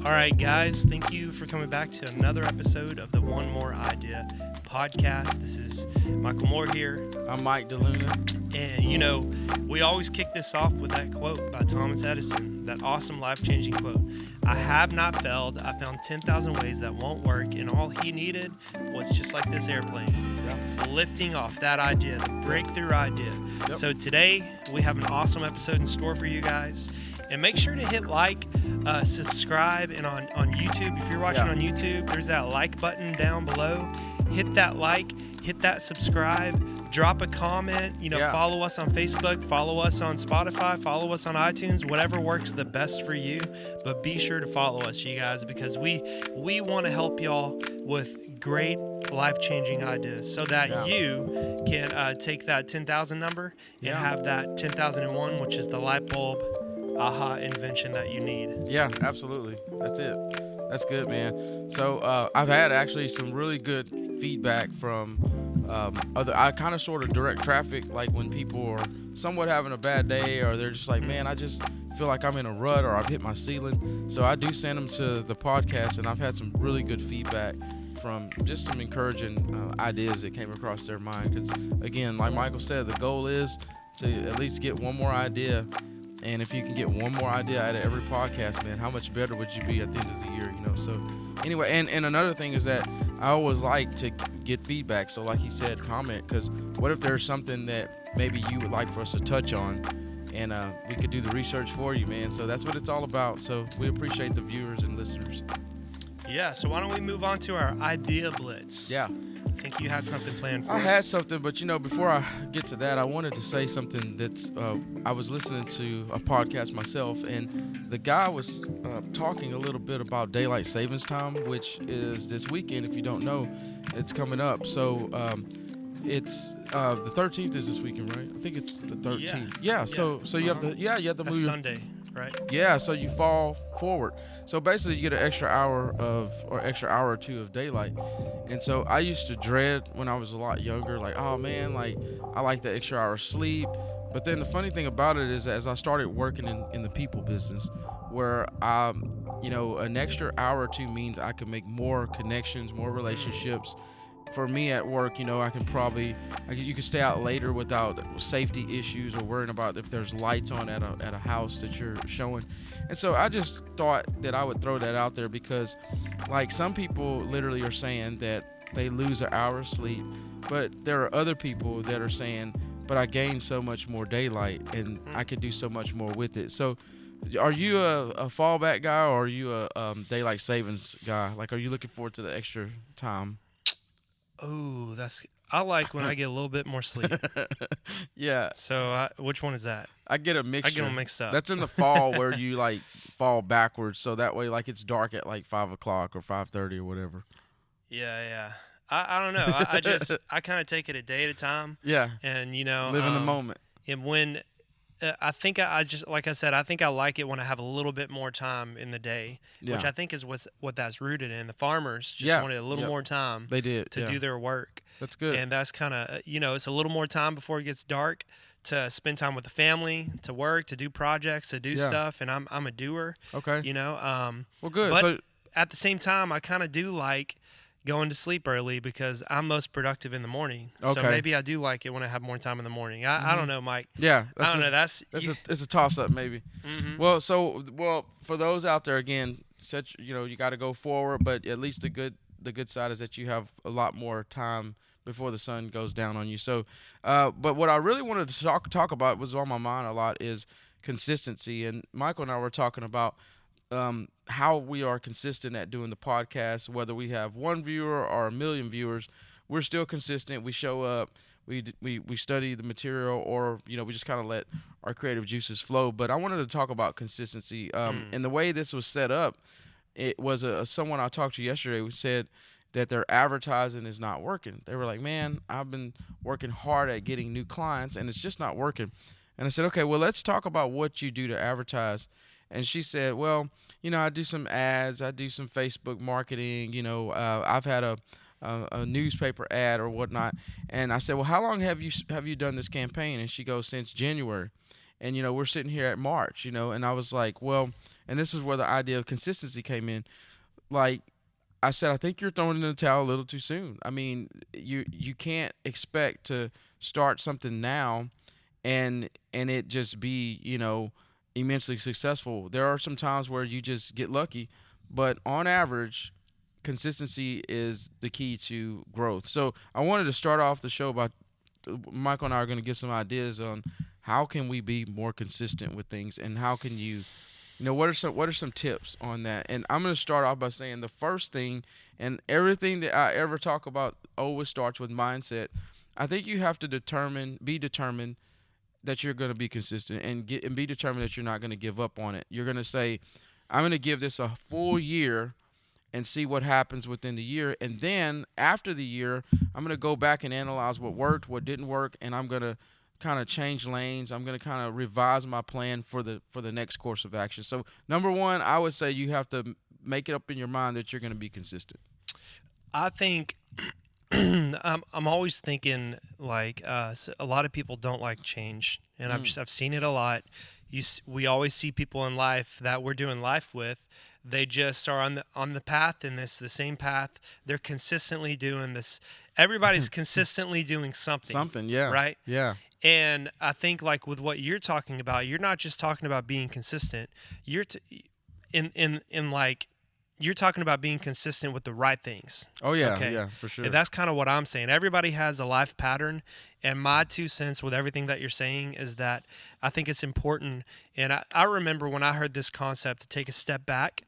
All right, guys, thank you for coming back to another episode of the One More Idea podcast. This is Michael Moore here. I'm Mike DeLuna. And, we always kick this off with that quote by Thomas Edison, that awesome life-changing quote. I have not failed. I found 10,000 ways that won't work, and all he needed was just like this airplane. It's lifting off that idea, the breakthrough idea. Yep. So today, we have an awesome episode in store for you guys. And make sure to hit like, subscribe, and on YouTube, if you're watching on YouTube, there's that like button down below. Hit that like, hit that subscribe, drop a comment, follow us on Facebook, follow us on Spotify, follow us on iTunes, whatever works the best for you. But be sure to follow us, you guys, because we want to help y'all with great life-changing ideas so that you can take that 10,000 number and have that 10,001, which is the light bulb aha invention that you need. Yeah, absolutely. That's it. That's good, man. So I've had actually some really good feedback from I kind of sort of direct traffic, like when people are somewhat having a bad day, or they're just like, man, I just feel like I'm in a rut, or I've hit my ceiling. So I do send them to the podcast, and I've had some really good feedback from just some encouraging ideas that came across their mind. Because again, like Michael said, the goal is to at least get one more idea. And if you can get one more idea out of every podcast, man, how much better would you be at the end of the year, So anyway, and another thing is that I always like to get feedback. So like he said, comment, because what if there's something that maybe you would like for us to touch on, and we could do the research for you, man. So that's what it's all about. So we appreciate the viewers and listeners. Yeah, so why don't we move on to our idea blitz? Yeah. I think you had something planned for us. I had something, but before I get to that, I wanted to say something that's, I was listening to a podcast myself, and the guy was talking a little bit about daylight savings time, which is this weekend. If you don't know, it's coming up. So it's the 13th is this weekend, right? I think it's the 13th. Yeah. So you have to you have to That's move Sunday, right? Yeah. So you fall forward. So basically, you get an extra hour or two of daylight. And so I used to dread when I was a lot younger, like, oh man, like I like the extra hour of sleep. But then the funny thing about it is, as I started working in the people business, where an extra hour or two means I can make more connections, more relationships. For me at work, you can stay out later without safety issues or worrying about if there's lights on at a house that you're showing. And so I just thought that I would throw that out there, because like some people literally are saying that they lose an hour of sleep, but there are other people that are saying, but I gain so much more daylight and I can do so much more with it. So are you a fallback guy, or are you a daylight savings guy? Like, are you looking forward to the extra time? Oh, I like when I get a little bit more sleep. Yeah. So which one is that? I get a mixture. I get them mixed up. That's in the fall where you like fall backwards, so that way like it's dark at like 5 o'clock or 5:30 or whatever. Yeah. I don't know. I kind of take it a day at a time. Yeah. And live in the moment. And when I think I just, like I said, I think I like it when I have a little bit more time in the day, which I think is what that's rooted in. The farmers just wanted a little more time. They did to do their work. That's good. And that's kind of, it's a little more time before it gets dark to spend time with the family, to work, to do projects, to do stuff. And I'm a doer. Okay. Well, good. But at the same time, I kind of do like going to sleep early because I'm most productive in the morning. Okay. So maybe I do like it when I have more time in the morning. I don't know, Mike. Yeah. I don't know. It's a toss-up maybe. Mm-hmm. Well, for those out there, again, you got to go forward, but at least the good side is that you have a lot more time before the sun goes down on you. So, but what I really wanted to talk about, was on my mind a lot, is consistency. And Michael and I were talking about how we are consistent at doing the podcast. Whether we have one viewer or a million viewers, we're still consistent. We show up, we study the material, or we just kind of let our creative juices flow. But I wanted to talk about consistency. And the way this was set up, it was someone I talked to yesterday who said that their advertising is not working. They were like, man, I've been working hard at getting new clients and it's just not working. And I said, okay, well, let's talk about what you do to advertise. And she said, well, I do some ads, I do some Facebook marketing, I've had a newspaper ad or whatnot. And I said, well, how long have you done this campaign? And she goes, since January. And, we're sitting here at March, and I was like, well, and this is where the idea of consistency came in. Like I said, I think you're throwing in the towel a little too soon. I mean, you can't expect to start something now and it just be, immensely successful. There are some times where you just get lucky, but on average, consistency is the key to growth. So I wanted to start off the show by Michael and I are going to get some ideas on how can we be more consistent with things, and how can what are some tips on that? And I'm going to start off by saying the first thing, and everything that I ever talk about always starts with mindset. I think you have to be determined that you're going to be consistent, and be determined that you're not going to give up on it. You're going to say, I'm going to give this a full year and see what happens within the year. And then after the year, I'm going to go back and analyze what worked, what didn't work, and I'm going to kind of change lanes. I'm going to kind of revise my plan for the next course of action. So number one, I would say you have to make it up in your mind that you're going to be consistent. I think I'm always thinking like a lot of people don't like change, and I've seen it a lot. We always see people in life that we're doing life with. They just are on the path, and the same path. They're consistently doing this. Everybody's consistently doing something. Something, yeah. Right? Yeah. And I think like with what you're talking about, you're not just talking about being consistent. You're you're talking about being consistent with the right things. Oh yeah, okay? Yeah, for sure. And that's kind of what I'm saying. Everybody has a life pattern, and my 2 cents with everything that you're saying is that I think it's important. And I remember when I heard this concept to take a step back.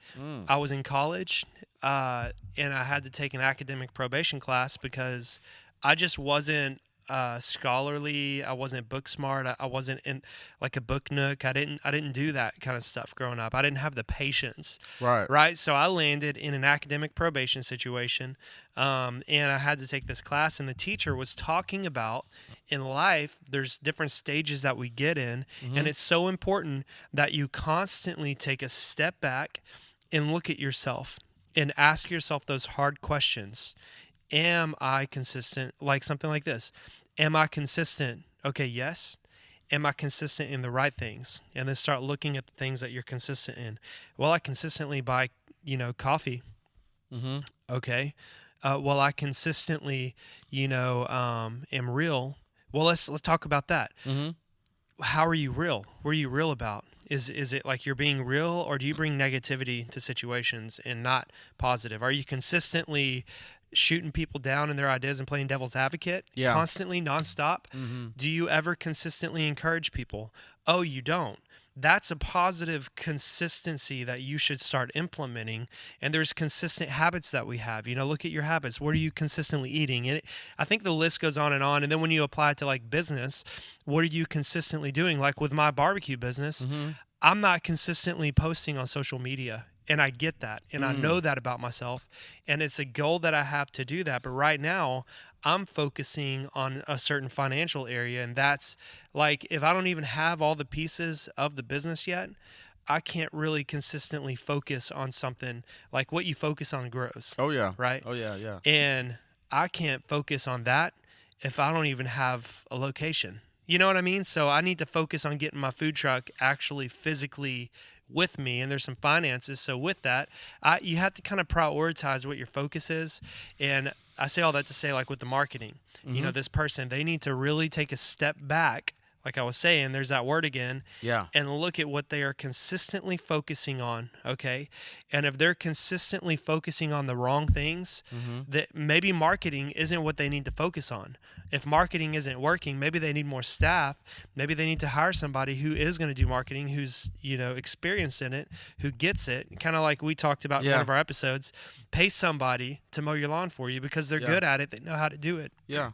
I was in college, and I had to take an academic probation class because I just wasn't scholarly. I wasn't book smart. I wasn't in like a book nook. I didn't do that kind of stuff growing up. I didn't have the patience. Right. So I landed in an academic probation situation, and I had to take this class. And the teacher was talking about in life, there's different stages that we get in, and it's so important that you constantly take a step back and look at yourself and ask yourself those hard questions. Am I consistent? Like something like this. Am I consistent? Okay, yes. Am I consistent in the right things? And then start looking at the things that you're consistent in. Well, I consistently buy, coffee. Okay. Well, I consistently, am real. Well, let's talk about that. How are you real? What are you real about? Is it like you're being real, or do you bring negativity to situations and not positive? Are you consistently shooting people down in their ideas and playing devil's advocate constantly, nonstop? Do you ever consistently encourage people? Oh, you don't. That's a positive consistency that you should start implementing. And there's consistent habits that we have. Look at your habits. What are you consistently eating? And I think the list goes on. And then when you apply it to like business, what are you consistently doing? Like with my barbecue business, I'm not consistently posting on social media. And I get that, and I know that about myself, and it's a goal that I have to do that. But right now, I'm focusing on a certain financial area, and that's like if I don't even have all the pieces of the business yet, I can't really consistently focus on something. Like what you focus on grows. Oh, yeah. Right? Oh, yeah, yeah. And I can't focus on that if I don't even have a location. You know what I mean? So I need to focus on getting my food truck actually physically with me, and there's some finances. So with that, you have to kind of prioritize what your focus is. And I say all that to say, like with the marketing, this person, they need to really take a step back. Like I was saying, there's that word again. Yeah. And look at what they are consistently focusing on, okay? And if they're consistently focusing on the wrong things, that maybe marketing isn't what they need to focus on. If marketing isn't working, maybe they need more staff. Maybe they need to hire somebody who is going to do marketing, who's, experienced in it, who gets it. Kind of like we talked about in one of our episodes. Pay somebody to mow your lawn for you because they're good at it. They know how to do it. Yeah.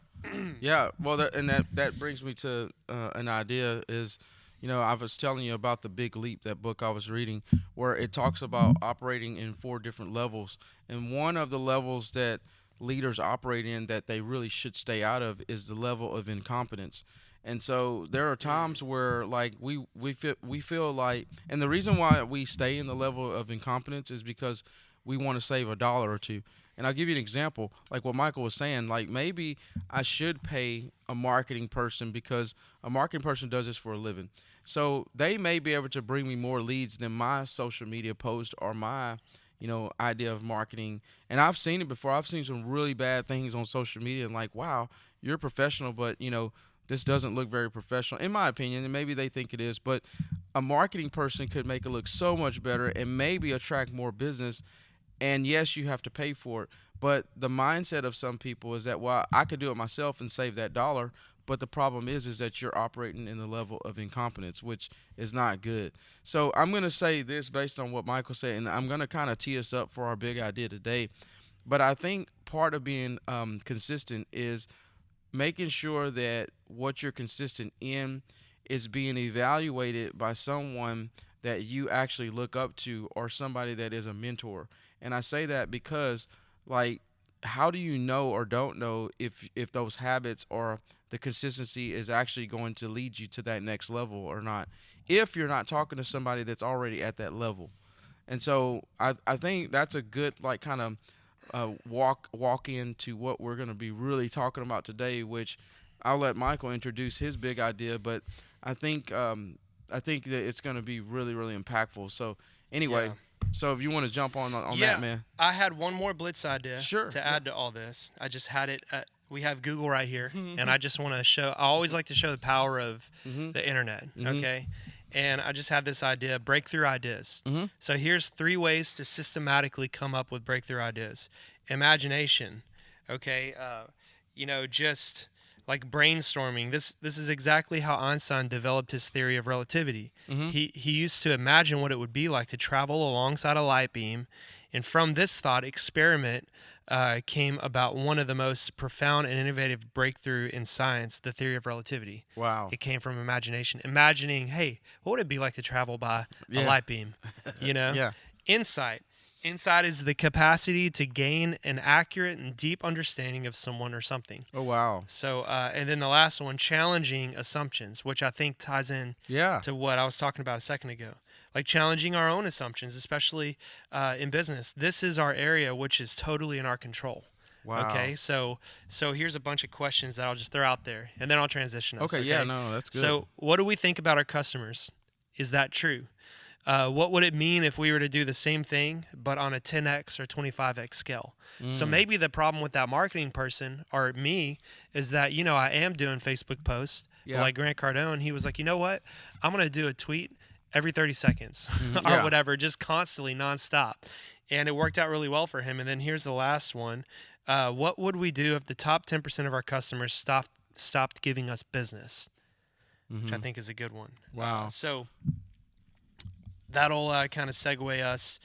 Yeah, well, that brings me to an idea is, I was telling you about the Big Leap, that book I was reading, where it talks about operating in 4 different levels. And one of the levels that leaders operate in that they really should stay out of is the level of incompetence. And so there are times where like we feel like, and the reason why we stay in the level of incompetence is because we want to save $1 or $2. And I'll give you an example, like what Michael was saying. Like maybe I should pay a marketing person because a marketing person does this for a living. So they may be able to bring me more leads than my social media post or my, idea of marketing. And I've seen it before. I've seen some really bad things on social media and like, wow, you're a professional, but this doesn't look very professional, in my opinion, and maybe they think it is, but a marketing person could make it look so much better and maybe attract more business. And yes, you have to pay for it, but the mindset of some people is that, well, I could do it myself and save that dollar. But the problem is that you're operating in the level of incompetence, which is not good. So I'm going to say this based on what Michael said, and I'm going to kind of tee us up for our big idea today. But I think part of being consistent is making sure that what you're consistent in is being evaluated by someone that you actually look up to or somebody that is a mentor. And I say that because, like, how do you know or don't know if those habits or the consistency is actually going to lead you to that next level or not, if you're not talking to somebody that's already at that level? And so I think that's a good, like, kind of walk into what we're going to be really talking about today, which I'll let Michael introduce his big idea, but I think that it's going to be really, really impactful. So anyway, Yeah. So if you want to jump on that, man. I had one more blitz idea to add to all this. I just had it. We have Google right here, and I just want to show. I always like to show the power of the internet. Okay, and I just had this idea: breakthrough ideas. So here's 3 ways to systematically come up with breakthrough ideas. Imagination. Okay, just like brainstorming. This is exactly how Einstein developed his theory of relativity. He used to imagine what it would be like to travel alongside a light beam, and from this thought experiment came about one of the most profound and innovative breakthrough in science, the theory of relativity. Wow. It came from imagination. Imagining, hey, what would it be like to travel by a light beam? Yeah. Insight. Insight is the capacity to gain an accurate and deep understanding of someone or something. Oh, wow. So, and then the last one, challenging assumptions, which I think ties in to what I was talking about a second ago. Like challenging our own assumptions, especially in business. This is our area which is totally in our control. Wow. Okay, so here's a bunch of questions that I'll just throw out there, and then I'll transition us. Okay, yeah, no, that's good. So what do we think about our customers? Is that true? What would it mean if we were to do the same thing, but on a 10x or 25x scale? So maybe the problem with that marketing person or me is that, I am doing Facebook posts. Yeah. Like Grant Cardone, he was like, you know what? I'm going to do a tweet every 30 seconds or whatever, just constantly, nonstop. And it worked out really well for him. And then here's the last one. What would we do if the top 10% of our customers stopped giving us business? Which I think is a good one. Wow. So that'll kind of segue us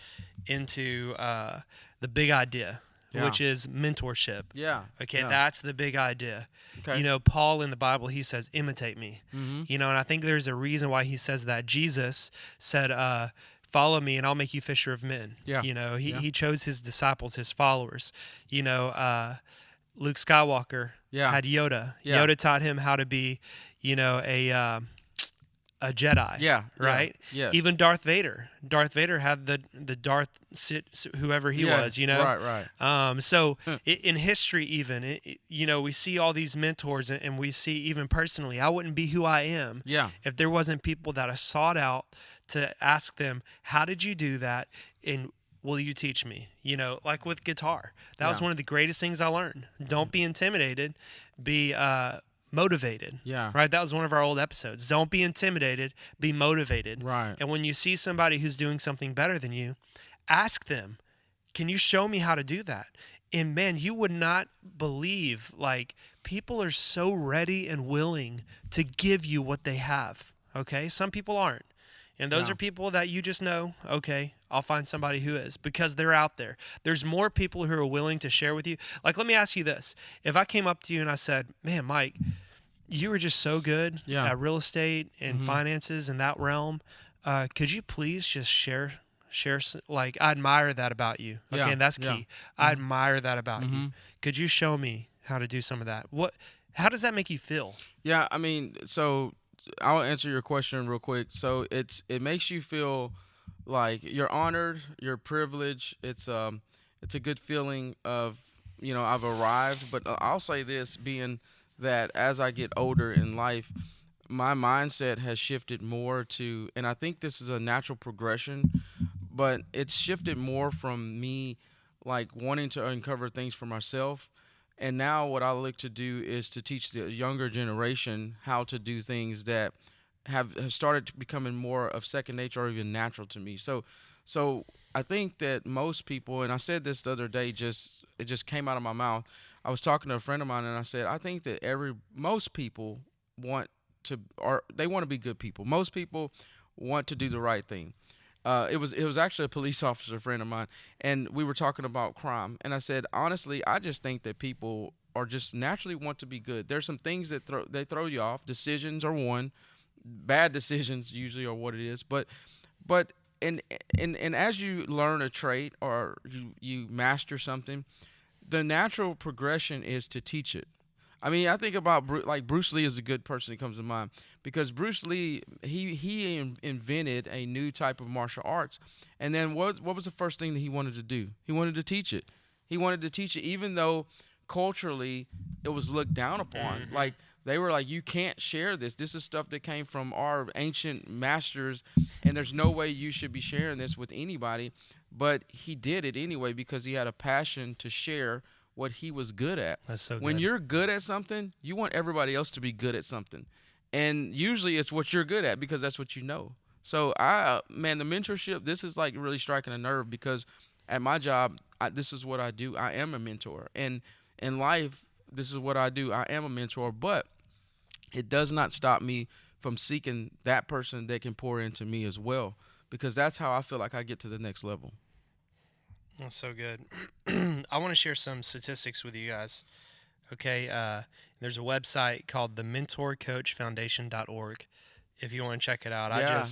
into the big idea, which is mentorship. Yeah. Okay, yeah. That's the big idea. Okay. Paul in the Bible, he says, imitate me. And I think there's a reason why he says that. Jesus said, follow me and I'll make you fisher of men. Yeah. He chose his disciples, his followers. Luke Skywalker had Yoda. Yeah. Yoda taught him how to be, a Jedi. Yeah. Right? Yeah. Yes. Even Darth Vader. Darth Vader had the Darth whoever he was, Right. So in history even, we see all these mentors and we see even personally, I wouldn't be who I am if there wasn't people that I sought out to ask them, how did you do that? And will you teach me? Like with guitar. That was one of the greatest things I learned. Don't be intimidated. Be motivated. Yeah. Right? That was one of our old episodes. Don't be intimidated. Be motivated. Right. And when you see somebody who's doing something better than you, ask them, can you show me how to do that? And man, you would not believe, like, people are so ready and willing to give you what they have. Okay? Some people aren't. And those are people that you just know, okay, I'll find somebody who is, because they're out there. There's more people who are willing to share with you. Like, let me ask you this. If I came up to you and I said, man, Mike, you were just so good at real estate and finances in that realm. Could you please just share, like, I admire that about you. Okay, and that's key. I admire that about you. Could you show me how to do some of that? How does that make you feel? Yeah, I mean, so I'll answer your question real quick. So it makes you feel like you're honored, you're privileged. It's It's a good feeling of, I've arrived. But I'll say this, being that as I get older in life, my mindset has shifted more to, and I think this is a natural progression, but it's shifted more from me like wanting to uncover things for myself. And now what I look to do is to teach the younger generation how to do things that have started becoming more of second nature or even natural to me. So I think that most people, and I said this the other day, it just came out of my mouth. I was talking to a friend of mine, and I said, I think that most people they want to be good people. Most people want to do the right thing. It was actually a police officer friend of mine, and we were talking about crime. And I said, honestly, I just think that people are just naturally want to be good. There's some things that throw you off. Decisions are one. Bad decisions usually are what it is. But and as you learn a trait or you master something, the natural progression is to teach it. I mean, I think about like Bruce Lee is a good person that comes to mind, because Bruce Lee, he invented a new type of martial arts. And then what was the first thing that he wanted to do? He wanted to teach it. He wanted to teach it, even though culturally it was looked down upon. Mm-hmm. Like, they were like, you can't share this. This is stuff that came from our ancient masters, and there's no way you should be sharing this with anybody. But he did it anyway because he had a passion to share what he was good at. That's so good. When you're good at something, you want everybody else to be good at something. And usually it's what you're good at because that's what you know. So the mentorship, this is like really striking a nerve, because at my job, this is what I do. I am a mentor. And in life, this is what I do. I am a mentor, but it does not stop me from seeking that person that can pour into me as well, because that's how I feel like I get to the next level. That's so good. I want to share some statistics with you guys. Okay, there's a website called the mentorcoachfoundation.org. If you want to check it out, Yeah.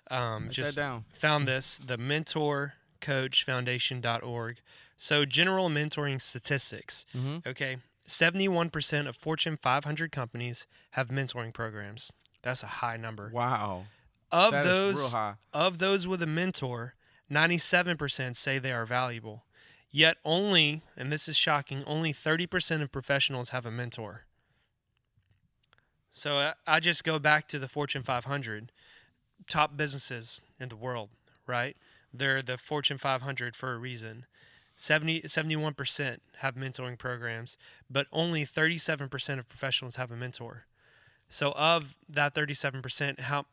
I Write just that down. found this, the mentorcoachfoundation.org. So general mentoring statistics. Mm-hmm. Okay, 71% of Fortune 500 companies have mentoring programs. That's a high number. Wow. Of That those, is real high. of those with a mentor, 97% say they are valuable. Yet only, and this is shocking, only 30% of professionals have a mentor. So I just go back to the Fortune 500, top businesses in the world, right? They're the Fortune 500 for a reason. 71% have mentoring programs, but only 37% of professionals have a mentor. So of that 37%, how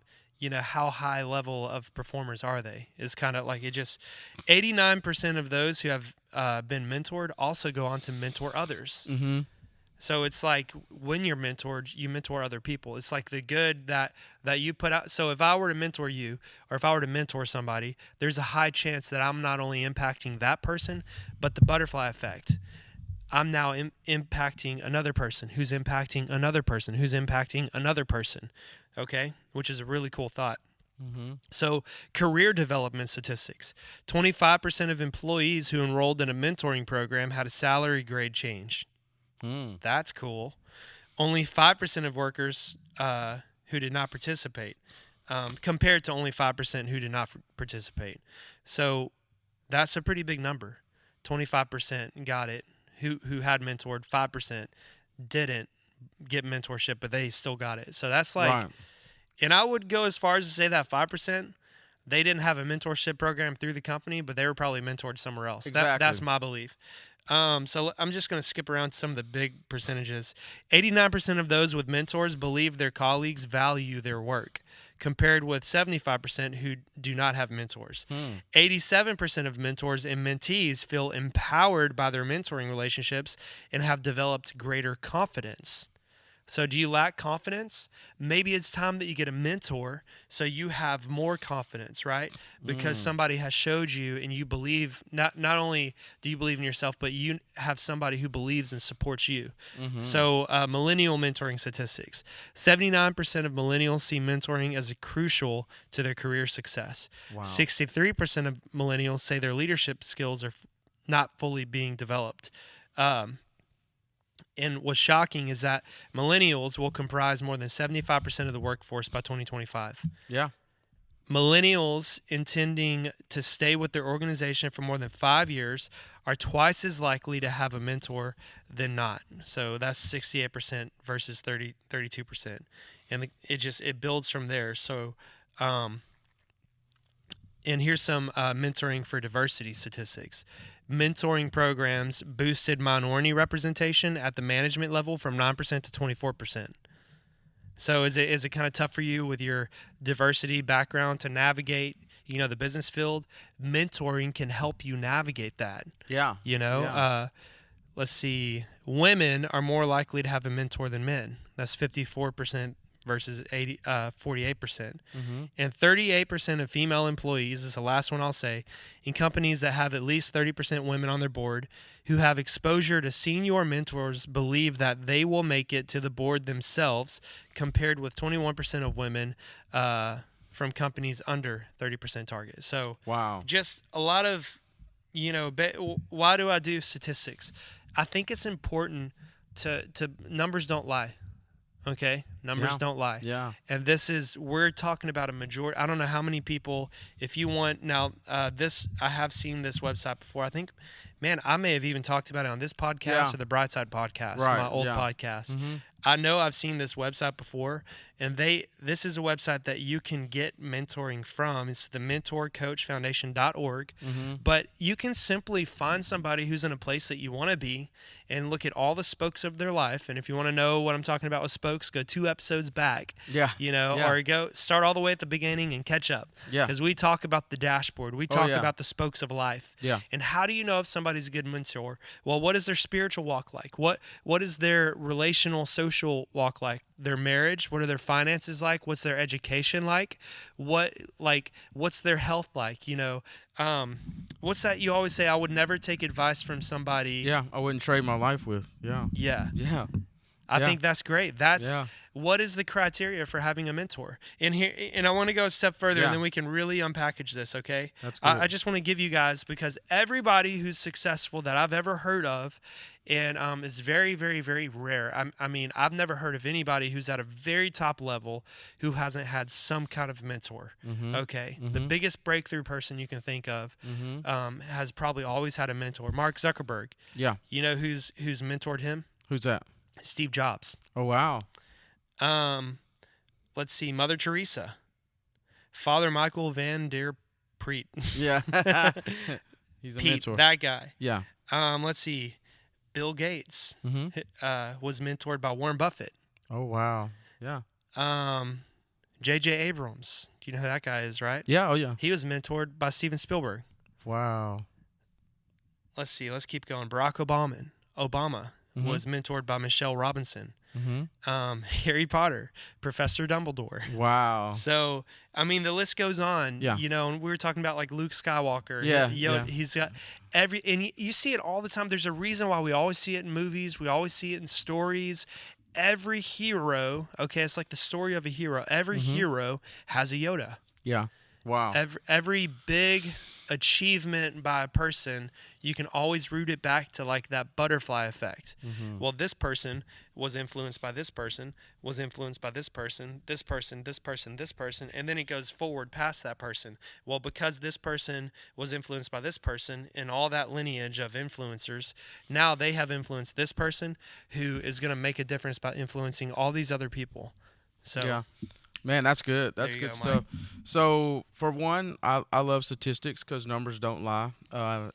high level of performers are they? Is kind of like 89% of those who have been mentored also go on to mentor others. Mm-hmm. So it's like when you're mentored, you mentor other people. It's like the good that you put out. So if I were to mentor you, or if I were to mentor somebody, there's a high chance that I'm not only impacting that person, but the butterfly effect. I'm now impacting another person who's impacting another person who's impacting another person. Okay? Which is a really cool thought. Mm-hmm. So career development statistics. 25% of employees who enrolled in a mentoring program had a salary grade change. That's cool. Only 5% of workers who did not participate, compared to only 5% who did not participate. So that's a pretty big number. 25% got it, who had mentored. 5% didn't get mentorship, but they still got it. So that's like, right. And I would go as far as to say that 5%, they didn't have a mentorship program through the company, but they were probably mentored somewhere else. Exactly. That's my belief. So I'm just going to skip around some of the big percentages. 89% of those with mentors believe their colleagues value their work, compared with 75% who do not have mentors. 87% of mentors and mentees feel empowered by their mentoring relationships and have developed greater confidence. So do you lack confidence? Maybe it's time that you get a mentor so you have more confidence, right? Because somebody has showed you, and you believe, not only do you believe in yourself, but you have somebody who believes and supports you. Mm-hmm. So millennial mentoring statistics. 79% of millennials see mentoring as crucial to their career success. Wow. 63% of millennials say their leadership skills are not fully being developed. And what's shocking is that millennials will comprise more than 75% of the workforce by 2025. Yeah. Millennials intending to stay with their organization for more than 5 years are twice as likely to have a mentor than not. So that's 68% versus 32%. And it builds from there. So, and here's some mentoring for diversity statistics. Mentoring programs boosted minority representation at the management level from 9% to 24%. So is it kind of tough for you with your diversity background to navigate, the business field? Mentoring can help you navigate that. Yeah. Yeah. Let's see. Women are more likely to have a mentor than men. That's 54% versus 48%. And 38% of female employees, this is the last one I'll say, in companies that have at least 30% women on their board who have exposure to senior mentors believe that they will make it to the board themselves, compared with 21% of women from companies under 30% target. So wow. Just a lot of, why do I do statistics? I think it's important to numbers don't lie. Okay, numbers don't lie. Yeah. And we're talking about a majority. I don't know how many people, if you want, now I have seen this website before. I think, man, I may have even talked about it on this podcast or the Brightside podcast, my old podcast. I know I've seen this website before, and this is a website that you can get mentoring from. It's the mentorcoachfoundation.org. But you can simply find somebody who's in a place that you want to be and look at all the spokes of their life. And if you want to know what I'm talking about with spokes, go 2 episodes back. Or go start all the way at the beginning and catch up. Because we talk about the dashboard. We talk about the spokes of life. And how do you know if somebody's a good mentor? Well, what is their spiritual walk like? What is their relational, social walk like? Their marriage? What are their finances like? What's their education like? What's their health like? What's that you always say? I would never take advice from somebody. Yeah, I wouldn't trade my life with. Yeah. I think that's great. What is the criteria for having a mentor? And I want to go a step further, and then we can really unpackage this, okay? That's good. I just want to give you guys, because everybody who's successful that I've ever heard of, and it's very, very, very rare. I mean, I've never heard of anybody who's at a very top level who hasn't had some kind of mentor, okay? The biggest breakthrough person you can think of has probably always had a mentor. Mark Zuckerberg. Yeah. You know who's mentored him? Who's that? Steve Jobs. Oh, wow. Let's see, Mother Teresa, Father Michael Van Der Preet. Yeah. He's a Pete, mentor. that guy. Yeah. Let's see, Bill Gates was mentored by Warren Buffett. Oh, wow. Yeah. J.J. Abrams. Do you know who that guy is, right? Yeah. Oh, yeah. He was mentored by Steven Spielberg. Wow. Let's see, let's keep going. Barack Obama was mentored by Michelle Robinson. Harry Potter, Professor Dumbledore. Wow. So, I mean, the list goes on. Yeah. And we were talking about like Luke Skywalker. Yeah. He's got and you see it all the time. There's a reason why we always see it in movies. We always see it in stories. Every hero, okay, it's like the story of a hero. Every hero has a Yoda. Yeah. Wow. Every big achievement by a person, you can always root it back to like that butterfly effect. Well, this person was influenced by this person, was influenced by this person, this person, this person, this person, and then it goes forward past that person. Well, because this person was influenced by this person and all that lineage of influencers, now they have influenced this person who is going to make a difference by influencing all these other people. So yeah. Man, that's good. That's good stuff. Mike. So, for one, I love statistics because numbers don't lie.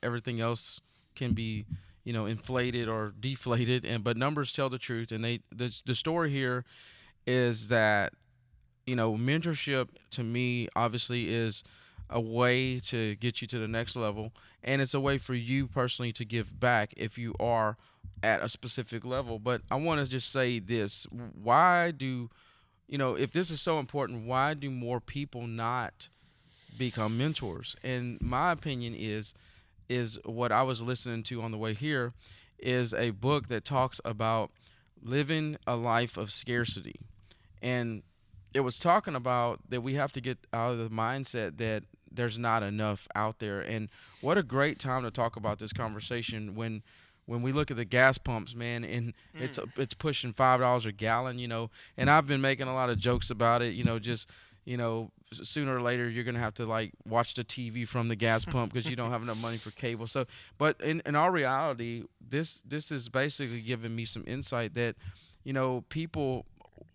Everything else can be, inflated or deflated, but numbers tell the truth. And the story here is that, mentorship to me obviously is a way to get you to the next level, and it's a way for you personally to give back if you are at a specific level. But I want to just say this: why do if this is so important, why do more people not become mentors? And my opinion is what I was listening to on the way here is a book that talks about living a life of scarcity. And it was talking about that we have to get out of the mindset that there's not enough out there. And what a great time to talk about this conversation when we look at the gas pumps, man, and it's pushing $5 a gallon, and I've been making a lot of jokes about it, just sooner or later you're gonna have to like watch the TV from the gas pump because you don't have enough money for cable. So, but in our reality, this is basically giving me some insight that, people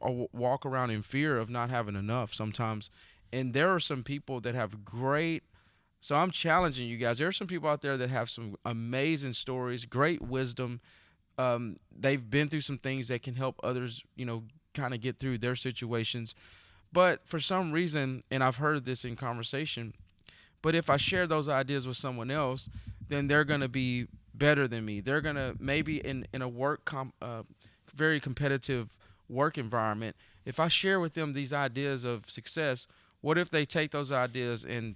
walk around in fear of not having enough sometimes, and there are some people that have great. So I'm challenging you guys. There are some people out there that have some amazing stories, great wisdom. They've been through some things that can help others, kind of get through their situations. But for some reason, and I've heard this in conversation, but if I share those ideas with someone else, then they're going to be better than me. They're going to maybe in a very competitive work environment. If I share with them these ideas of success, what if they take those ideas and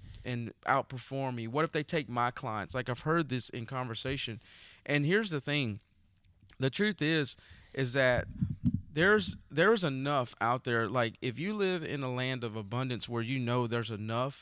outperform me? What if they take my clients? Like, I've heard this in conversation. And here's the thing. The truth is that there's enough out there. Like, if you live in a land of abundance where there's enough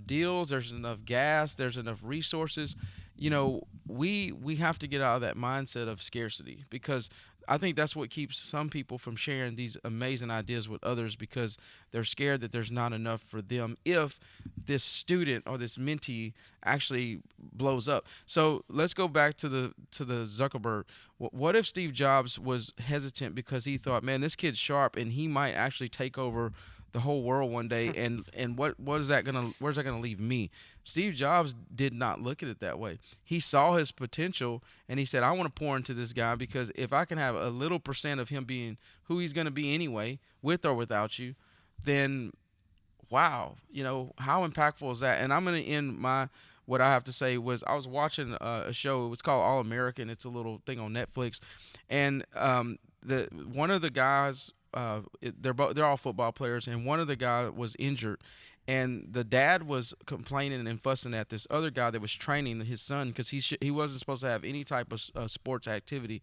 deals, there's enough gas, there's enough resources, we have to get out of that mindset of scarcity, because I think that's what keeps some people from sharing these amazing ideas with others, because they're scared that there's not enough for them if this student or this mentee actually blows up. So let's go back to the Zuckerberg. What if Steve Jobs was hesitant because he thought, man, this kid's sharp and he might actually take over the whole world one day, and where's that gonna leave me? Steve Jobs did not look at it that way. He saw his potential and he said, I want to pour into this guy, because if I can have a little percent of him being who he's gonna be anyway, with or without you, then wow, how impactful is that? And I'm gonna end what I have to say was, I was watching a show. It was called All American. It's a little thing on Netflix, and one of the guys. They're all football players, and one of the guys was injured, and the dad was complaining and fussing at this other guy that was training his son, because he wasn't supposed to have any type of sports activity.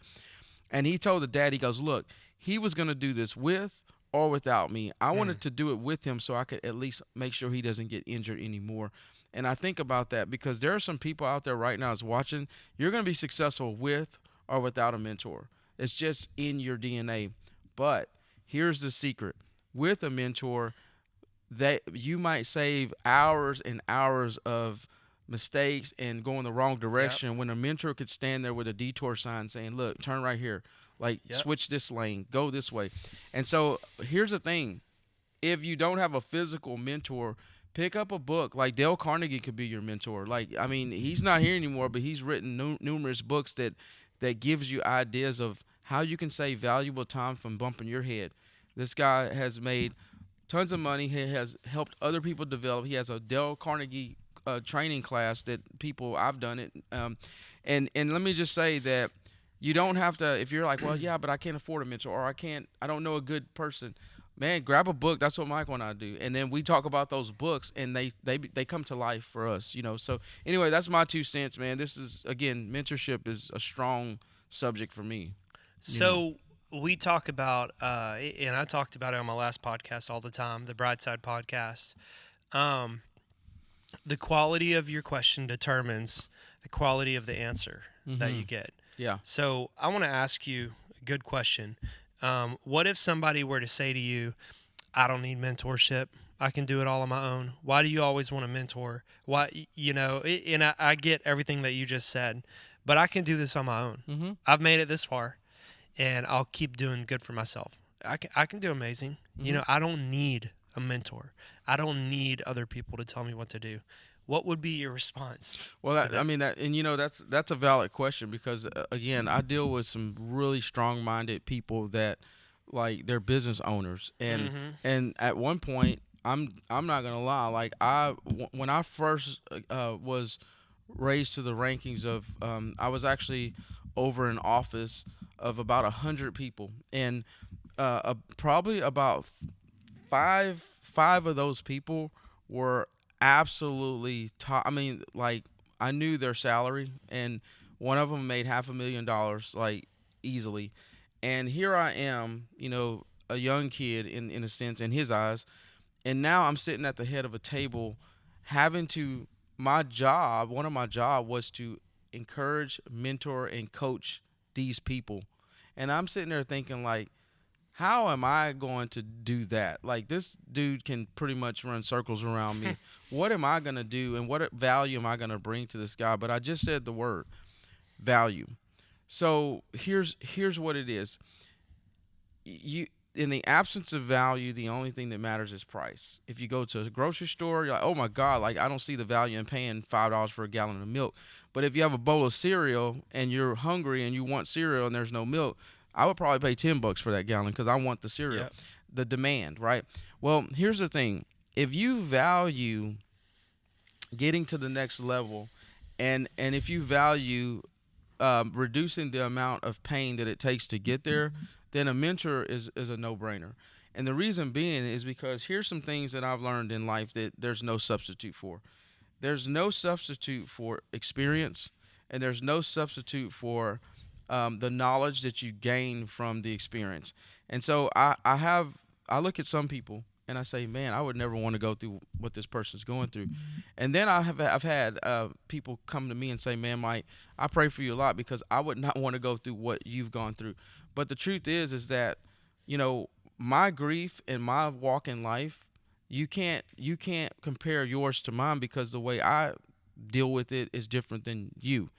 And he told the dad, he goes, look, he was going to do this with or without me. I wanted to do it with him so I could at least make sure he doesn't get injured anymore. And I think about that because there are some people out there right now that's watching. You're going to be successful with or without a mentor. It's just in your DNA. But here's the secret. With a mentor, that you might save hours and hours of mistakes and going the wrong direction, when a mentor could stand there with a detour sign saying, look, turn right here. Like, switch this lane, go this way. And so here's the thing. If you don't have a physical mentor, pick up a book. Like, Dale Carnegie could be your mentor. Like, I mean, he's not here anymore, but he's written numerous books that gives you ideas of how you can save valuable time from bumping your head. This guy has made tons of money. He has helped other people develop. He has a Dale Carnegie training class that I've done it. And let me just say that you don't have to, if you're like, well, yeah, but I can't afford a mentor, or I don't know a good person. Man, grab a book. That's what Michael and I do. And then we talk about those books, and they come to life for us, So anyway, that's my 2 cents, man. This is, again, mentorship is a strong subject for me. So we talk about, and I talked about it on my last podcast all the time, the Brightside podcast. The quality of your question determines the quality of the answer that you get. Yeah. So I want to ask you a good question. What if somebody were to say to you, I don't need mentorship. I can do it all on my own. Why do you always want a mentor? Why, and I get everything that you just said, but I can do this on my own. Mm-hmm. I've made it this far, and I'll keep doing good for myself. I can do amazing. Mm-hmm. I don't need a mentor. I don't need other people to tell me what to do. What would be your response? Well, that's a valid question, because again, I deal with some really strong-minded people that, like, they're business owners, and at one point, I'm not gonna lie, like, when I first was raised to the rankings of, I was actually over an office of about 100 people, and probably about five of those people were absolutely top. I mean, like, I knew their salary, and one of them made $500,000, like, easily. And here I am, a young kid in a sense, in his eyes, and now I'm sitting at the head of a table, having to. One of my job was to encourage, mentor, and coach these people, and I'm sitting there thinking, like, how am I going to do that? Like, this dude can pretty much run circles around me. What am I going to do, and what value am I going to bring to this guy? But I just said the word value. So here's what it is. You, in the absence of value, the only thing that matters is price. If you go to a grocery store, you're like, oh my God, like, I don't see the value in paying $5 for a gallon of milk. But if you have a bowl of cereal and you're hungry and you want cereal and there's no milk, I would probably pay $10 for that gallon because I want the cereal. Yep. The demand, right? Well, here's the thing. If you value getting to the next level, and if you value reducing the amount of pain that it takes to get there, then a mentor is a no-brainer. And the reason being is because here's some things that I've learned in life that there's no substitute for. There's no substitute for experience, and there's no substitute for the knowledge that you gain from the experience. And so I look at some people and I say, man, I would never want to go through what this person's going through. And then I've had people come to me and say, man, Mike, I pray for you a lot because I would not want to go through what you've gone through. But the truth is that, you know, my grief and my walk in life, you can't compare yours to mine because the way I deal with it is different than you.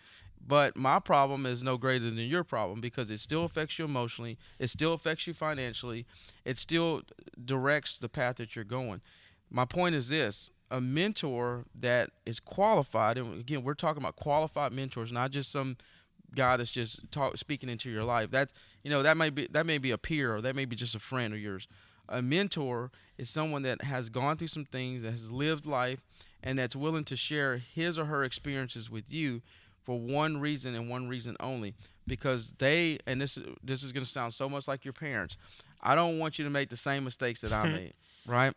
But my problem is no greater than your problem because it still affects you emotionally. It still affects you financially. It still directs the path that you're going. My point is this. A mentor that is qualified, and again, we're talking about qualified mentors, not just some guy that's just speaking into your life. That, you know, that may be a peer, or that may be just a friend of yours. A mentor is someone that has gone through some things, that has lived life, and that's willing to share his or her experiences with you for one reason and one reason only, because they, and this is going to sound so much like your parents, I don't want you to make the same mistakes that I made, right?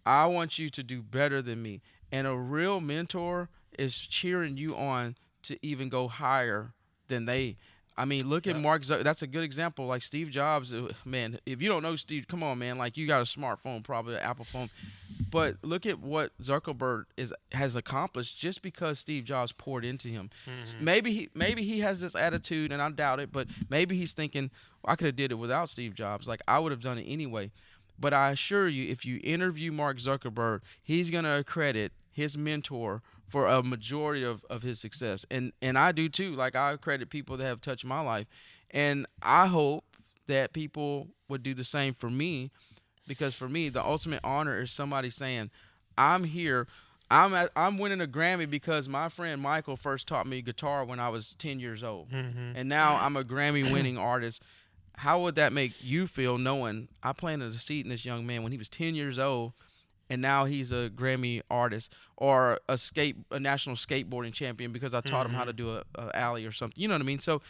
I want you to do better than me. And a real mentor is cheering you on to even go higher than they. I mean, look at Mark Zuckerberg. That's a good example. Like Steve Jobs, man, if you don't know Steve, come on, man. Like, you got a smartphone, probably an Apple phone. But look at what Zuckerberg has accomplished just because Steve Jobs poured into him. Mm-hmm. Maybe he has this attitude, and I doubt it, but maybe he's thinking, well, I could have did it without Steve Jobs. Like, I would have done it anyway. But I assure you, if you interview Mark Zuckerberg, he's going to accredit his mentor for a majority of his success. And I do too. Like, I credit people that have touched my life. And I hope that people would do the same for me, because for me, the ultimate honor is somebody saying, I'm here. I'm winning a Grammy because my friend Michael first taught me guitar when I was 10 years old. Mm-hmm. And now I'm a Grammy-winning artist. How would that make you feel knowing I planted a seed in this young man when he was 10 years old, and now he's a Grammy artist, or a national skateboarding champion because I taught him how to do a alley or something. You know what I mean? So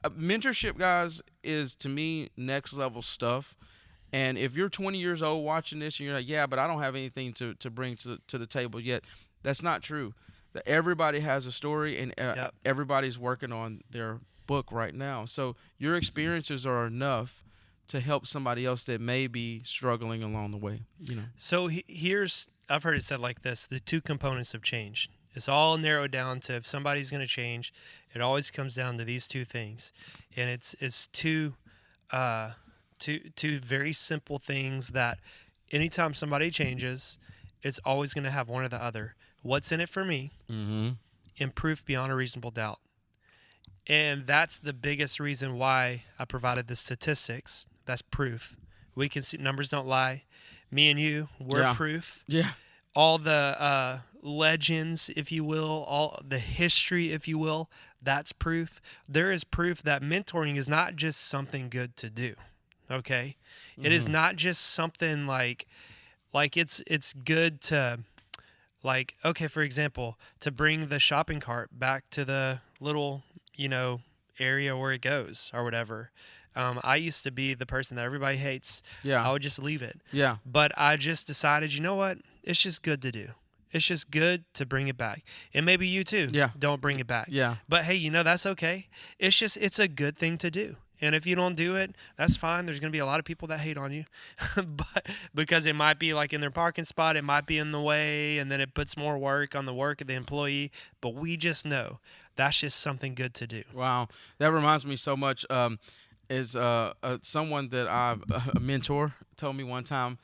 mentorship, guys, is, to me, next level stuff. And if you're 20 years old watching this and you're like, yeah, but I don't have anything to bring to the table yet, that's not true. Everybody has a story, and everybody's working on their book right now. So your experiences are enough to help somebody else that may be struggling along the way. You know. So I've heard it said like this: the two components of change. It's all narrowed down to, if somebody's going to change, it always comes down to these two things, and it's two very simple things that anytime somebody changes, it's always going to have one or the other. What's in it for me? Mm-hmm. And proof beyond a reasonable doubt. And that's the biggest reason why I provided the statistics. That's proof. We can see numbers don't lie. Me and you, we're proof. Yeah. All the legends, if you will, all the history, if you will, that's proof. There is proof that mentoring is not just something good to do. Okay? Mm-hmm. It is not just something like it's good to, like, okay, for example, to bring the shopping cart back to the little, area where it goes or whatever. I used to be the person that everybody hates. Yeah. I would just leave it. Yeah. But I just decided, you know what? It's just good to do. It's just good to bring it back. And maybe you too. Yeah. Don't bring it back. Yeah. But hey, that's okay. It's a good thing to do. And if you don't do it, that's fine. There's going to be a lot of people that hate on you, but because it might be like in their parking spot, it might be in the way, and then it puts more work on the work of the employee. But we just know that's just something good to do. Wow. That reminds me so much. is someone that a mentor told me one time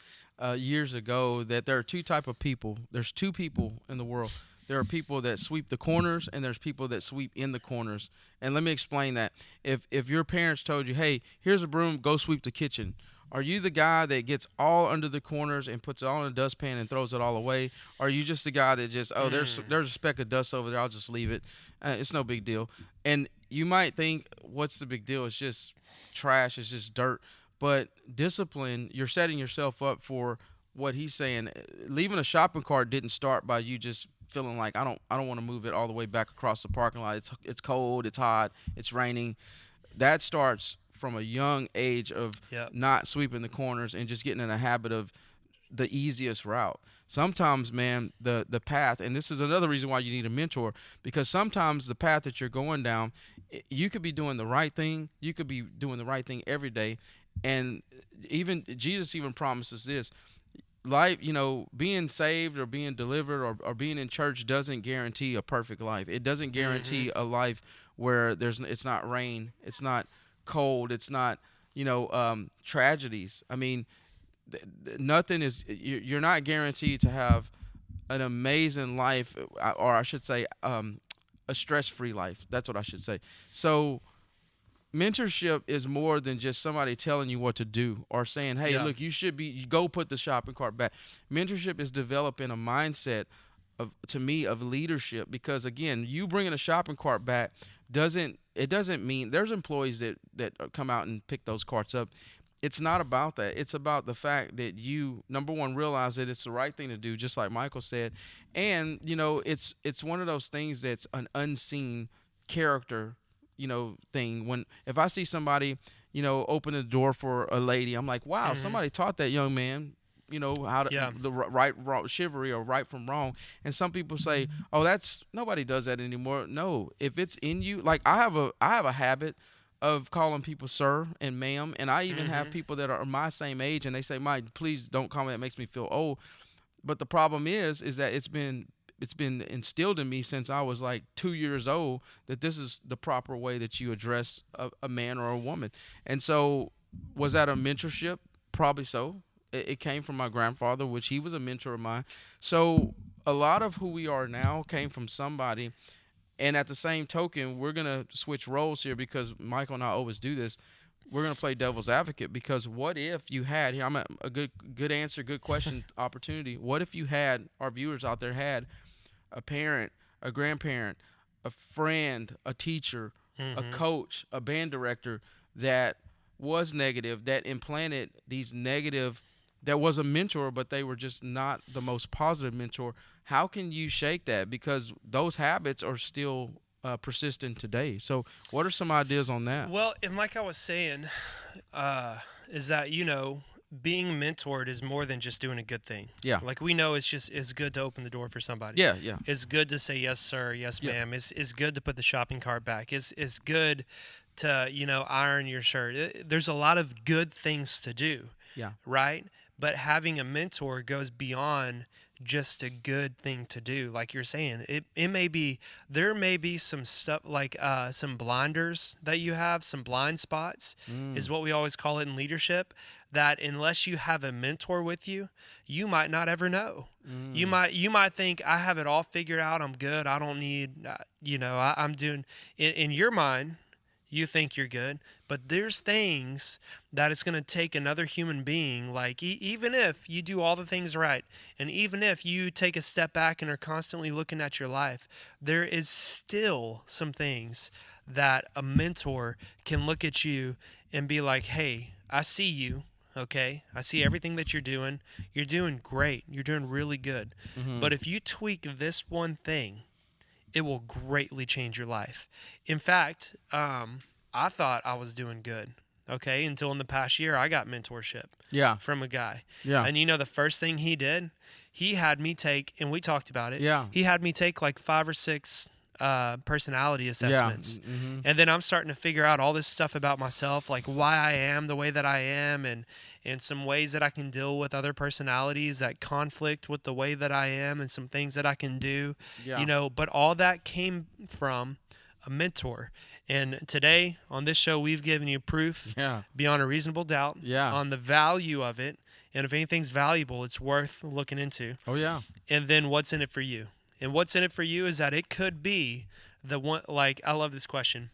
years ago that there are two type of people. There's two people in the world. There are people that sweep the corners, and there's people that sweep in the corners. And let me explain that. If your parents told you, hey, here's a broom, go sweep the kitchen, are you the guy that gets all under the corners and puts it all in a dustpan and throws it all away? Or are you just the guy that just, there's a speck of dust over there, I'll just leave it. It's no big deal. And you might think, what's the big deal? It's just trash, it's just dirt. But discipline, you're setting yourself up for what he's saying. Leaving a shopping cart didn't start by you just feeling like I don't want to move it all the way back across the parking lot. It's cold, it's hot, it's raining. That starts from a young age of not sweeping the corners and just getting in a habit of the easiest route. Sometimes, man, the path, and this is another reason why you need a mentor, because sometimes the path that you're going down, you could be doing the right thing. You could be doing the right thing every day. And even Jesus even promises this. Life, being saved or being delivered or being in church doesn't guarantee a perfect life. It doesn't guarantee a life where it's not rain, it's not cold, it's not, tragedies. I mean, nothing is, you're not guaranteed to have an amazing life, or I should say, a stress-free life. That's what I should say. So mentorship is more than just somebody telling you what to do or saying, hey, look, you go put the shopping cart back. Mentorship is developing a mindset of leadership, because again, you bringing a shopping cart back doesn't mean there's employees that come out and pick those carts up. It's not about that. It's about the fact that you, number one, realize that it's the right thing to do, just like Michael said. And, it's one of those things that's an unseen character, thing. If I see somebody, open the door for a lady, I'm like, wow, somebody taught that young man, how to the right wrong, chivalry or right from wrong. And some people say, oh, that's nobody does that anymore. No, if it's in you, like I have a habit of calling people sir and ma'am, and I even have people that are my same age, and they say, Mike, please don't call me, that makes me feel old. But the problem is that it's been instilled in me since I was like 2 years old that this is the proper way that you address a man or a woman. And so, was that a mentorship? Probably so. It came from my grandfather, which he was a mentor of mine. So a lot of who we are now came from somebody. And at the same token, we're going to switch roles here, because Michael and I always do this. We're going to play devil's advocate, because what if you had, here I'm at a good answer, good question opportunity. What if you had, our viewers out there had a parent, a grandparent, a friend, a teacher, a coach, a band director that was negative, that implanted these negative, that was a mentor, but they were just not the most positive mentor? How can you shake that? Because those habits are still persistent today. So what are some ideas on that? Well, and like I was saying, is that, being mentored is more than just doing a good thing. Yeah. Like we know it's good to open the door for somebody. Yeah. It's good to say yes, sir, yes, ma'am. It's good to put the shopping cart back. It's good to, iron your shirt. There's a lot of good things to do. Yeah. Right? But having a mentor goes beyond just a good thing to do. Like you're saying, there may be some stuff like some blinders that you have, some blind spots is what we always call it in leadership, that unless you have a mentor with you, you might not ever know. You might think, I have it all figured out, I'm good, I don't need, I'm doing, in your mind, you think you're good, but there's things that it's going to take another human being, like even if you do all the things right, and even if you take a step back and are constantly looking at your life, there is still some things that a mentor can look at you and be like, hey, I see you, okay? I see everything that you're doing. You're doing great. You're doing really good. But if you tweak this one thing, it will greatly change your life. In fact, I thought I was doing good, okay, until in the past year I got mentorship from a guy. Yeah. And the first thing he did, he had me take, and we talked about it, he had me take like 5 or 6 personality assessments. And then I'm starting to figure out all this stuff about myself, like why I am the way that I am, and some ways that I can deal with other personalities that conflict with the way that I am, and some things that I can do, but all that came from a mentor. And today on this show, we've given you proof beyond a reasonable doubt on the value of it. And if anything's valuable, it's worth looking into. Oh, yeah. And then what's in it for you? And what's in it for you is that it could be the one, like, I love this question.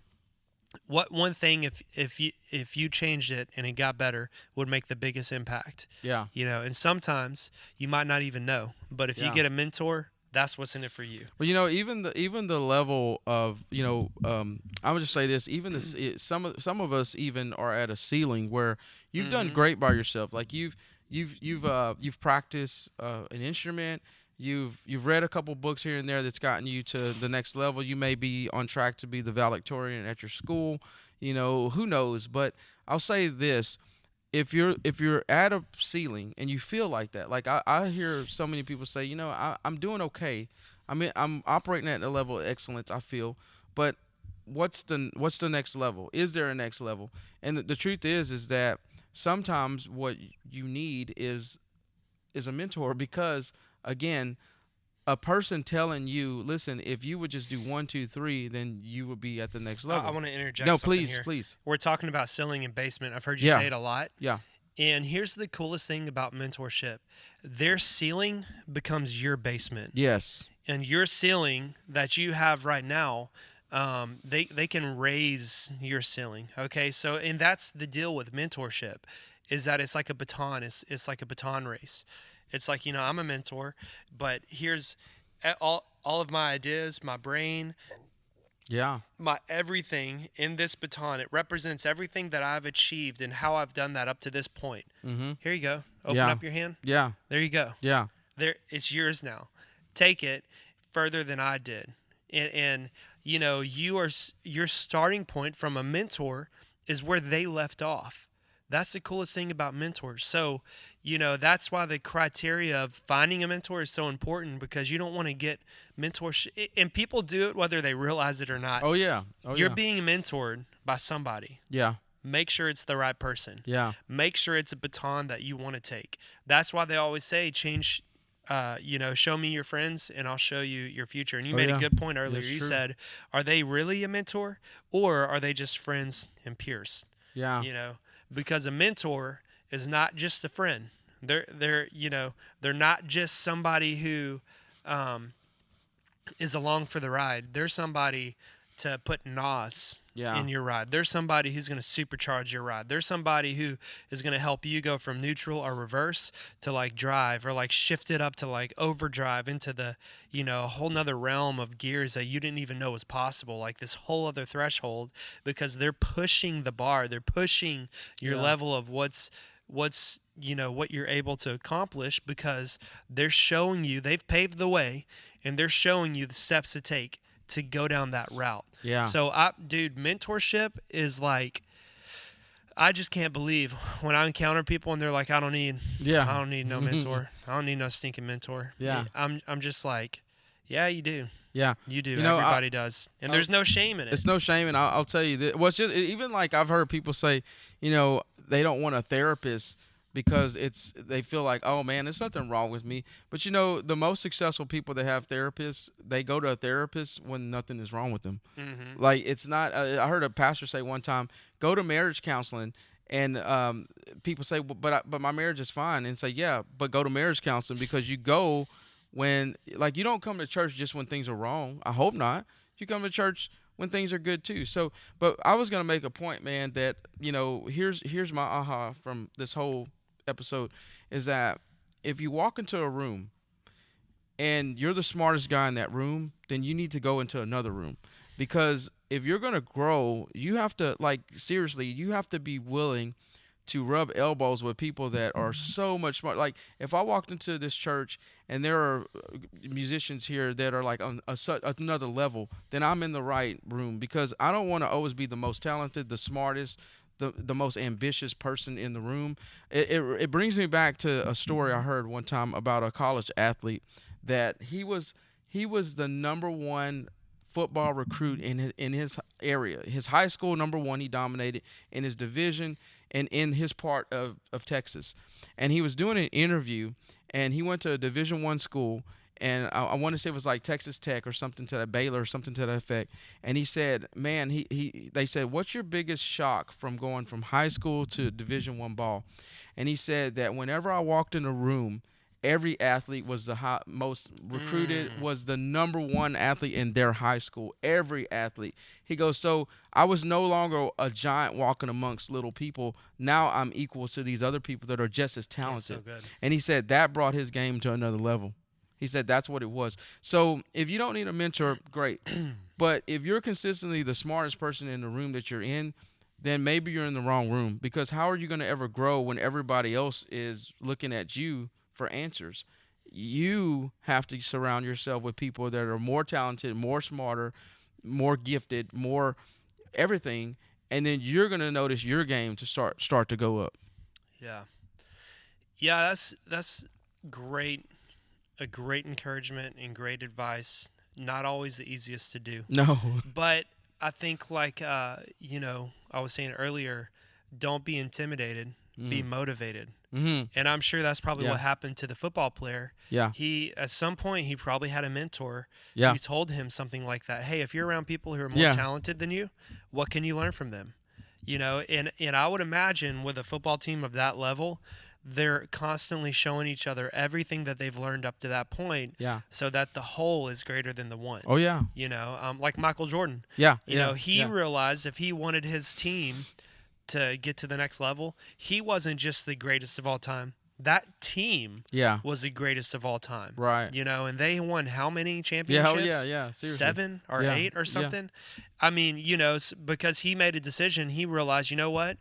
What one thing, if you changed it and it got better, would make the biggest impact? Yeah. You know, and sometimes you might not even know. But if you get a mentor, that's what's in it for you. Well, you know, even the level of, you know, I would just say this, even this, some of us even are at a ceiling where you've done great by yourself. Like you've practiced an instrument. You've read a couple books here and there that's gotten you to the next level. You may be on track to be the valedictorian at your school. You know, who knows? But I'll say this: if you're at a ceiling and you feel like that, like I hear so many people say, you know, I'm doing okay. I'm operating at a level of excellence, I feel, but what's the next level? Is there a next level? And the truth is that sometimes what you need is a mentor, because again, a person telling you, listen, if you would just do 1, 2, 3, then you would be at the next level. I want to interject. No, something please, here. please. We're talking about ceiling and basement. I've heard you say it a lot. Yeah. And here's the coolest thing about mentorship: their ceiling becomes your basement. Yes. And your ceiling that you have right now, they can raise your ceiling. Okay, so and that's the deal with mentorship, is that it's like a baton. It's like a baton race. It's like, you know, I'm a mentor, but here's all of my ideas, my brain, my everything in this baton. It represents everything that I've achieved and how I've done that up to this point. Mm-hmm. Here you go. Open up your hand. Yeah. There you go. Yeah. There, it's yours now. Take it further than I did, and you know, your starting point from a mentor is where they left off. That's the coolest thing about mentors. So, you know, that's why the criteria of finding a mentor is so important, because you don't want to get mentorship. And people do it whether they realize it or not. Oh, yeah. You're being mentored by somebody. Yeah. Make sure it's the right person. Yeah. Make sure it's a baton that you want to take. That's why they always say, show me your friends and I'll show you your future. And you made a good point earlier. That's you true. said, are they really a mentor, or are they just friends and peers? Yeah. You know, because a mentor is not just a friend. They're not just somebody who is along for the ride. They're somebody to put NOS in your ride. There's somebody who's going to supercharge your ride. There's somebody who is going to help you go from neutral or reverse to like drive, or like shift it up to like overdrive into the, you know, a whole nother realm of gears that you didn't even know was possible, like this whole other threshold, because they're pushing the bar. They're pushing your level of what's you know, what you're able to accomplish, because they're showing you, they've paved the way, and they're showing you the steps to take to go down that route. Yeah. So, mentorship is like, I just can't believe when I encounter people and they're like, I don't need no mentor. I don't need no stinking mentor. Yeah. I'm just like, yeah, you do. Yeah. You do. You know, everybody does. And there's no shame in it. It's no shame, and I'll tell you this. Well, it's just, even like I've heard people say, you know, they don't want a therapist because they feel like, oh man, there's nothing wrong with me. But you know, the most successful people that have therapists, they go to a therapist when nothing is wrong with them. Mm-hmm. Like, it's not. I heard a pastor say one time, go to marriage counseling, and people say, well, but my marriage is fine, and say, yeah, but go to marriage counseling, because you go when, like, you don't come to church just when things are wrong. I hope not. You come to church when things are good too. So, but I was gonna make a point, man, that, you know, here's my aha from this whole episode, is that if you walk into a room and you're the smartest guy in that room, then you need to go into another room, because if you're going to grow, you have to, like, seriously, you have to be willing to rub elbows with people that are so much smart. Like, if I walked into this church and there are musicians here that are like on another level, then I'm in the right room, because I don't want to always be the most talented, the smartest, the most ambitious person in the room. It brings me back to a story I heard one time about a college athlete, that he was the number one football recruit in his area. His high school, number one, he dominated in his division and in his part of Texas. And he was doing an interview, and he went to a Division I school, and I want to say it was like Texas Tech or something to that, Baylor or something to that effect. And he said, man, they said, what's your biggest shock from going from high school to Division I ball? And he said that whenever I walked in a room, every athlete was the most recruited, was the number one athlete in their high school. Every athlete. He goes, so I was no longer a giant walking amongst little people. Now I'm equal to these other people that are just as talented. That's so good. And he said that brought his game to another level. He said that's what it was. So if you don't need a mentor, great. But if you're consistently the smartest person in the room that you're in, then maybe you're in the wrong room. Because how are you going to ever grow when everybody else is looking at you for answers? You have to surround yourself with people that are more talented, more smarter, more gifted, more everything, and then you're going to notice your game to start to go up. Yeah, that's great. A great encouragement and great advice. Not always the easiest to do. No. But I think I was saying earlier, don't be intimidated, be motivated. Mm-hmm. And I'm sure that's probably what happened to the football player. Yeah. At some point, he probably had a mentor who told him something like that. Hey, if you're around people who are more talented than you, what can you learn from them? And I would imagine with a football team of that level, they're constantly showing each other everything that they've learned up to that point, so that the whole is greater than the one. Oh, yeah. Like Michael Jordan. He realized if he wanted his team to get to the next level, he wasn't just the greatest of all time. That team was the greatest of all time. Right. And they won how many championships? Seriously. 7 or 8 or something? Yeah. I mean, because he made a decision, he realized, you know what?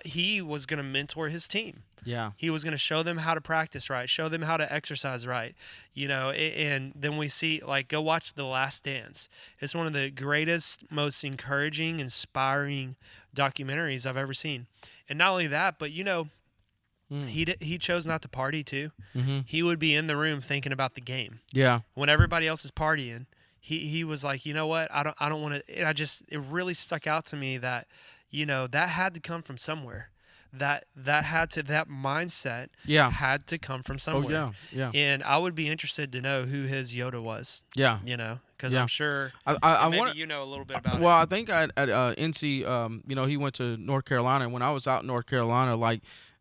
He was going to mentor his team. Yeah. He was going to show them how to practice right, show them how to exercise right, and then we see, go watch The Last Dance. It's one of the greatest, most encouraging, inspiring documentaries I've ever seen. And not only that, but, he chose not to party too. Mm-hmm. He would be in the room thinking about the game. Yeah. When everybody else is partying, he was like, you know what? I don't want to. It really stuck out to me that, that had to come from somewhere. That mindset had to come from somewhere. Oh, yeah. And I would be interested to know who his Yoda was. Yeah. Because I'm sure I maybe a little bit about it. Well, I think at NC, he went to North Carolina. And when I was out in North Carolina,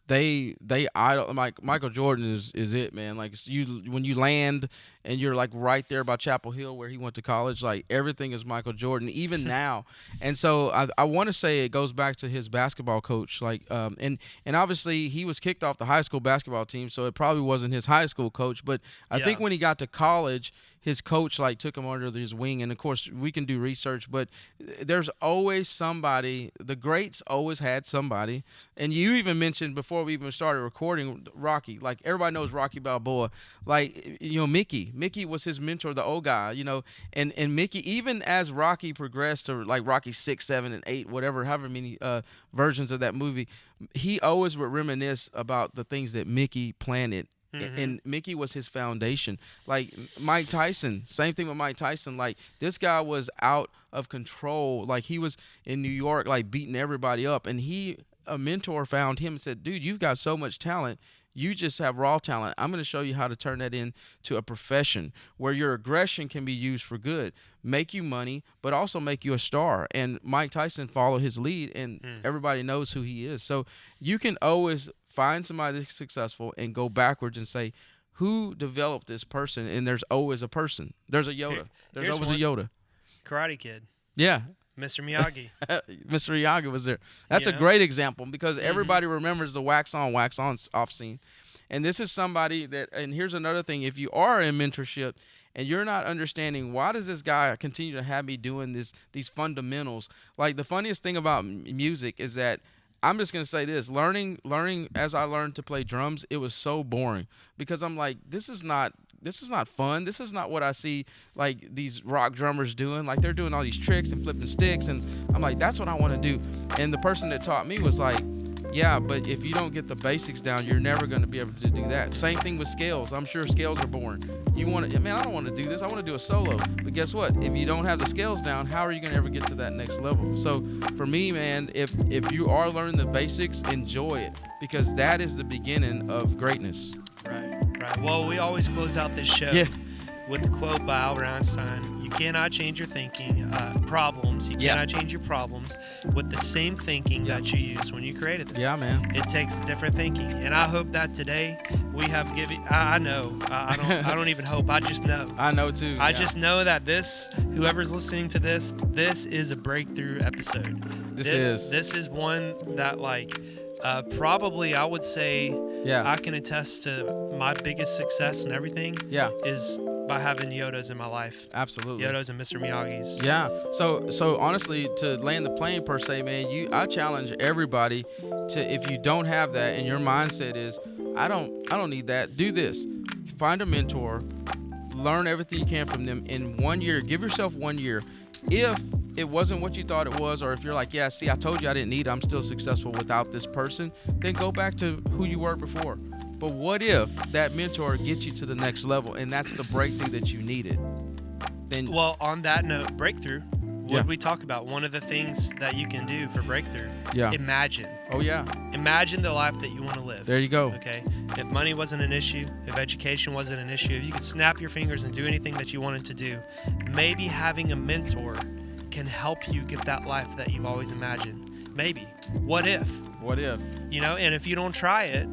they idol, Michael Jordan is it, man. When you land and you're right there by Chapel Hill where he went to college, everything is Michael Jordan, even now. And so I want to say it goes back to his basketball coach, and obviously he was kicked off the high school basketball team, so it probably wasn't his high school coach. But I think when he got to college, his coach took him under his wing, and of course we can do research, but there's always somebody. The greats always had somebody, and you even mentioned before we even started recording Rocky. Everybody knows Rocky Balboa. Mickey was his mentor, the old guy. And Mickey, even as Rocky progressed to Rocky 6, 7, and 8, however many versions of that movie, he always would reminisce about the things that Mickey planted. Mm-hmm. And Mickey was his foundation. Mike Tyson, same thing with Mike Tyson. This guy was out of control. He was in New York, beating everybody up. And a mentor found him and said, dude, you've got so much talent. You just have raw talent. I'm going to show you how to turn that into a profession where your aggression can be used for good, make you money, but also make you a star. And Mike Tyson followed his lead, and everybody knows who he is. So you can always find somebody that's successful and go backwards and say, who developed this person? And there's always a person. There's a Yoda. There's always a Yoda. Karate Kid. Yeah. Mr. Miyagi. Mr. Miyagi was there. That's a great example because everybody remembers the wax on, wax on off scene. And this is somebody that, and here's another thing, if you are in mentorship and you're not understanding why does this guy continue to have me doing these fundamentals, the funniest thing about music is that I'm just going to say this, learning as I learned to play drums, it was so boring because I'm this is not fun. This is not what I see these rock drummers doing. They're doing all these tricks and flipping sticks, and I'm that's what I want to do. And the person that taught me was yeah, but if you don't get the basics down, you're never going to be able to do that. Same thing with scales. I'm sure scales are boring. You want to, man, I don't want to do this. I want to do a solo. But guess what? If you don't have the scales down, how are you going to ever get to that next level? So for me, man, if you are learning the basics, enjoy it because that is the beginning of greatness. Right. Well, we always close out this show. with the quote by Albert Einstein, you cannot change your thinking, problems. You cannot change your problems with the same thinking that you used when you created them. Yeah, man. It takes different thinking. And I hope that today we have given, I know, I don't even hope, I just know. I know too. I just know that whoever's listening to this is a breakthrough episode. This is one that probably I would say I can attest to my biggest success and everything is by having Yodas in my life. Absolutely. Yodas and Mr. Miyagi's. Yeah. So honestly, to land the plane per se, man, I challenge everybody to, if you don't have that and your mindset is, I don't need that, do this. Find a mentor, learn everything you can from them in 1 year. Give yourself 1 year. If it wasn't what you thought it was, or if you're like, yeah, see, I told you I didn't need it, I'm still successful without this person, then go back to who you were before. But what if that mentor gets you to the next level, and that's the breakthrough that you needed? Then, well, on that note, breakthrough, what did we talk about? One of the things that you can do for breakthrough, imagine. Oh, yeah. Imagine the life that you want to live. There you go. Okay? If money wasn't an issue, if education wasn't an issue, if you could snap your fingers and do anything that you wanted to do, maybe having a mentor can help you get that life that you've always imagined. Maybe. What if? What if? And if you don't try it,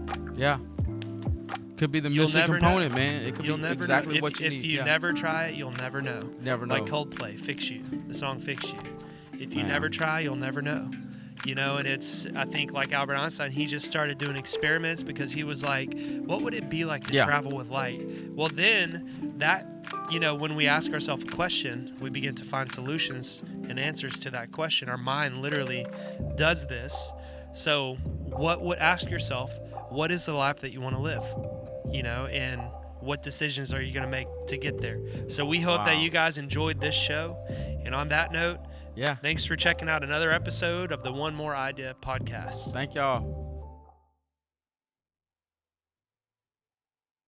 could be the missing component, man. It could be never exactly know. what you need. If you never try it, you'll never know. Never know. Like Coldplay, Fix You. The song Fix You. If you never try, you'll never know. And I think like Albert Einstein, he just started doing experiments because he was like, what would it be like to travel with light? Well, then that, when we ask ourselves a question, we begin to find solutions and answers to that question. Our mind literally does this. So ask yourself, what is the life that you want to live? And what decisions are you going to make to get there? So we hope that you guys enjoyed this show. And on that note, thanks for checking out another episode of the One More Idea podcast. Thank y'all.